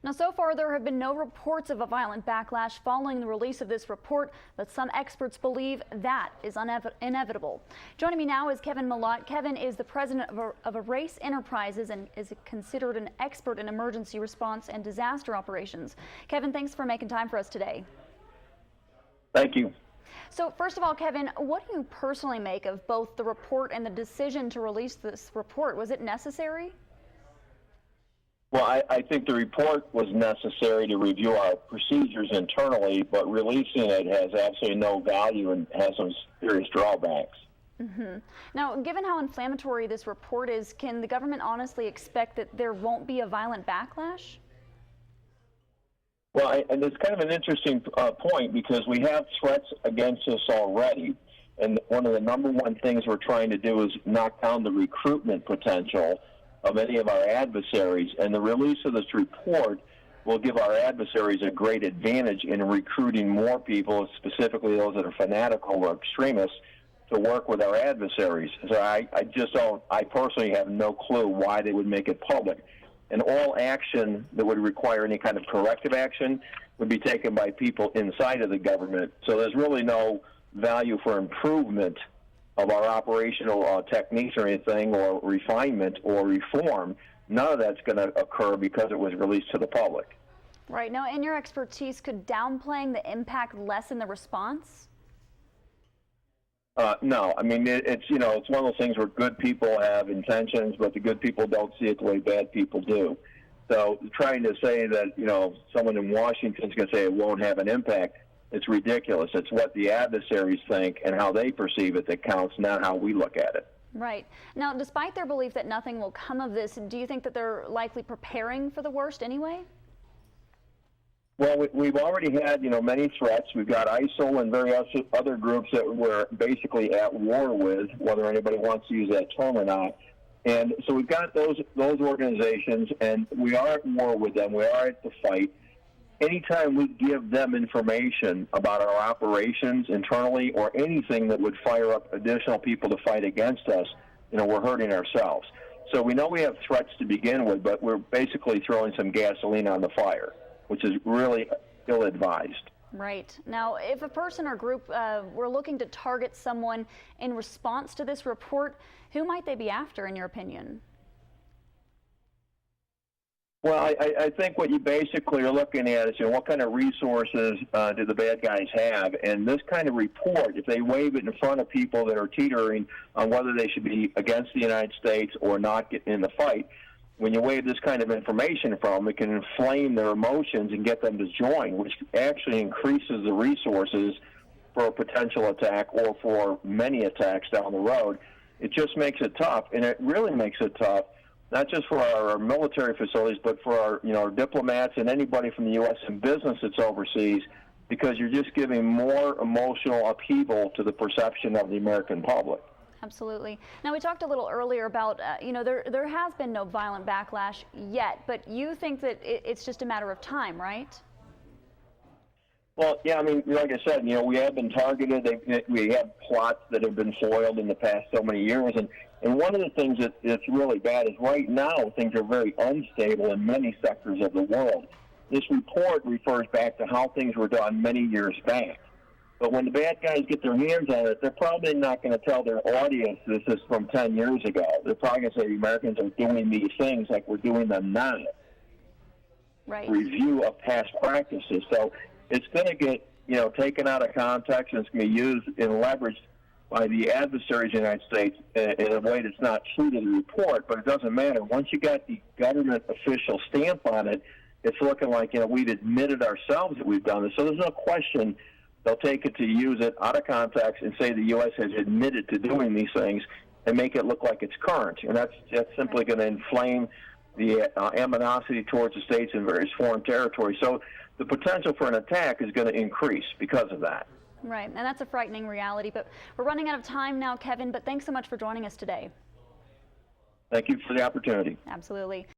Now, so far, there have been no reports of a violent backlash following the release of this report, but some experts believe that is inevitable. Joining me now is Kevin Malott. Kevin is the president of Erase Enterprises and is considered an expert in emergency response and disaster operations. Kevin, thanks for making time for us today. Thank you. So, first of all, Kevin, what do you personally make of both the report and the decision to release this report? Was it necessary? Well, I think the report was necessary to review our procedures internally, but releasing it has absolutely no value and has some serious drawbacks. Now, given how inflammatory this report is, can the government honestly expect that there won't be a violent backlash? Well, and it's kind of an interesting point because we have threats against us already. And one of the number one things we're trying to do is knock down the recruitment potential of any of our adversaries. And the release of this report will give our adversaries a great advantage in recruiting more people, specifically those that are fanatical or extremists, to work with our adversaries. So I personally have no clue why they would make it public. And all action that would require any kind of corrective action would be taken by people inside of the government. So there's really no value for improvement of our operational techniques or anything, or refinement or reform. None of that's going to occur because it was released to the public. Right. Now, in your expertise, could downplaying the impact lessen the response? No. I mean, it's one of those things where good people have intentions, but the good people don't see it the way bad people do. So trying to say that, someone in Washington is going to say it won't have an impact, it's ridiculous. It's what the adversaries think and how they perceive it that counts, not how we look at it. Right. Now, despite their belief that nothing will come of this, do you think that they're likely preparing for the worst anyway? Well, we've already had, many threats. We've got ISIL and various other groups that we're basically at war with, whether anybody wants to use that term or not. And so we've got those organizations, and we are at war with them. We are at the fight. Anytime we give them information about our operations internally or anything that would fire up additional people to fight against us, we're hurting ourselves. So we know we have threats to begin with, but we're basically throwing some gasoline on the fire, which is really ill-advised. Right. Now, if a person or group were looking to target someone in response to this report, who might they be after, in your opinion? Well, I think what you basically are looking at is, what kind of resources do the bad guys have? And this kind of report, if they wave it in front of people that are teetering on whether they should be against the United States or not get in the fight, when you wave this kind of information from them, it can inflame their emotions and get them to join, which actually increases the resources for a potential attack or for many attacks down the road. It just makes it tough, and it really makes it tough, not just for our military facilities, but for our diplomats and anybody from the U.S. in business that's overseas, because you're just giving more emotional upheaval to the perception of the American public. Absolutely. Now, we talked a little earlier about, there has been no violent backlash yet, but you think that it's just a matter of time, right? Well, yeah, I mean, like I said, we have been targeted. We have plots that have been foiled in the past so many years. And one of the things that's really bad is right now things are very unstable in many sectors of the world. This report refers back to how things were done many years back. But when the bad guys get their hands on it, they're probably not going to tell their audience this is from 10 years ago. They're probably going to say the Americans are doing these things like we're doing them now. Right. Review of past practices. So it's going to get, taken out of context, and it's going to be used and leveraged by the adversaries of the United States in a way that's not true to the report. But it doesn't matter. Once you got the government official stamp on it, it's looking like, we've admitted ourselves that we've done this. So there's no question they'll take it to use it out of context and say the U.S. has admitted to doing these things and make it look like it's current. And that's simply going to inflame the animosity towards the states in various foreign territories. So the potential for an attack is going to increase because of that. Right, and that's a frightening reality. But we're running out of time now, Kevin, but thanks so much for joining us today. Thank you for the opportunity. Absolutely.